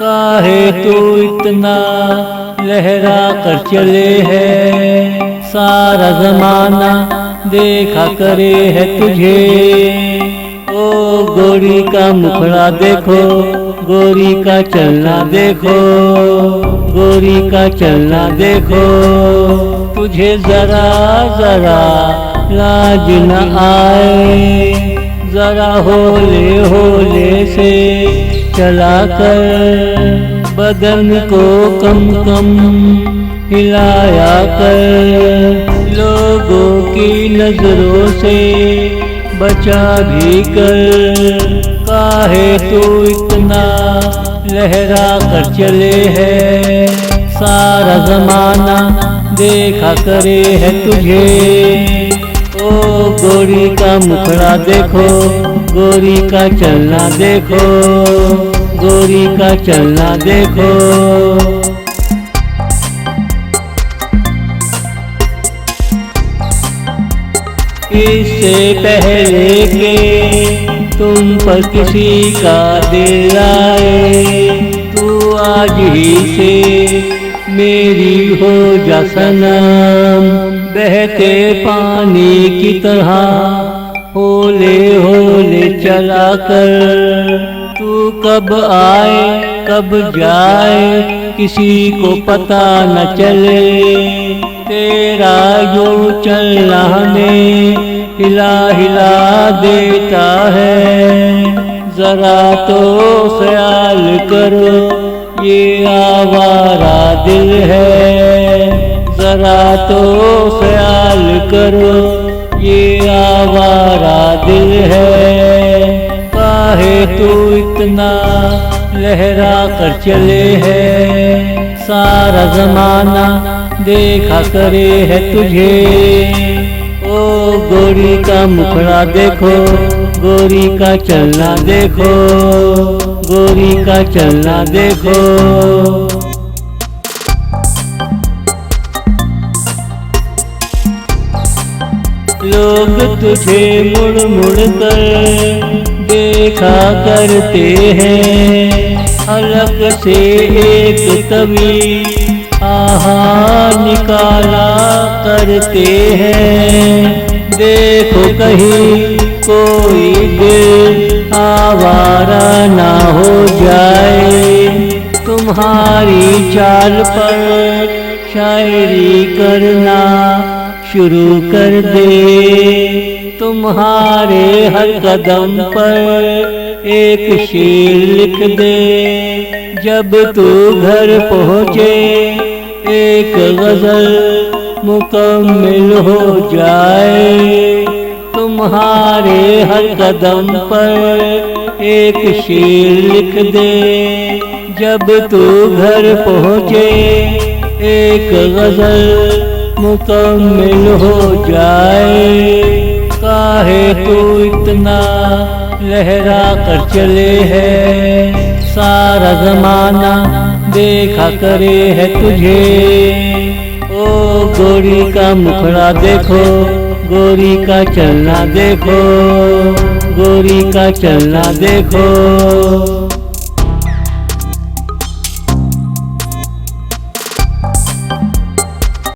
काहे तू इतना लहरा कर चले है। सारा जमाना देखा करे है तुझे। ओ गोरी का मुखड़ा देखो, गोरी का चलना देखो, गोरी का चलना देखो। तुझे जरा जरा लाज न आए, जरा होले होले से चला कर बदन को कम कम हिलाया कर। लोगों की नजरों से बचा भी कर। काहे तू इतना लहरा कर चले है। सारा जमाना देखा करे है तुझे। ओ गोरी का मुखड़ा देखो, गोरी का चलना देखो, गोरी का चलना देखो। इससे पहले के तुम पर किसी का दिल आए, तू आज ही से मेरी हो जा सनम। बहते पानी की तरह होले होले चला कर। तू कब आए कब जाए किसी को पता न चले। तेरा जो चलना में हिला हिला देता है। जरा तो ख्याल करो ये आवारा दिल है। जरा तो ख्याल करो ये आवारा दिल है। काहे तू इतना लहरा कर चले है। सारा जमाना देखा करे है तुझे। ओ गोरी का मुखड़ा देखो, गोरी का चलना देखो, गोरी का चलना देखो। लोग तुझे मुड़ मुड़ कर देखा करते हैं। अलग से एक तवी आहा निकाला करते हैं। देखो कहीं कोई दिल आवारा ना हो जाए। तुम्हारी चाल पर शायरी करना शुरू कर दे। तुम्हारे हर कदम पर एक शेर लिख दे। जब तू घर पहुँचे एक गजल मुकम्मिल हो जाए। तुम्हारे हर कदम पर एक शेर लिख दे। जब तू घर पहुँचे एक गजल मुकम्मिल हो जाए। काहे तू इतना लहरा कर चले है। सारा जमाना देखा करे है तुझे। ओ गोरी का मुखड़ा देखो, गोरी का चलना देखो, गोरी का चलना देखो।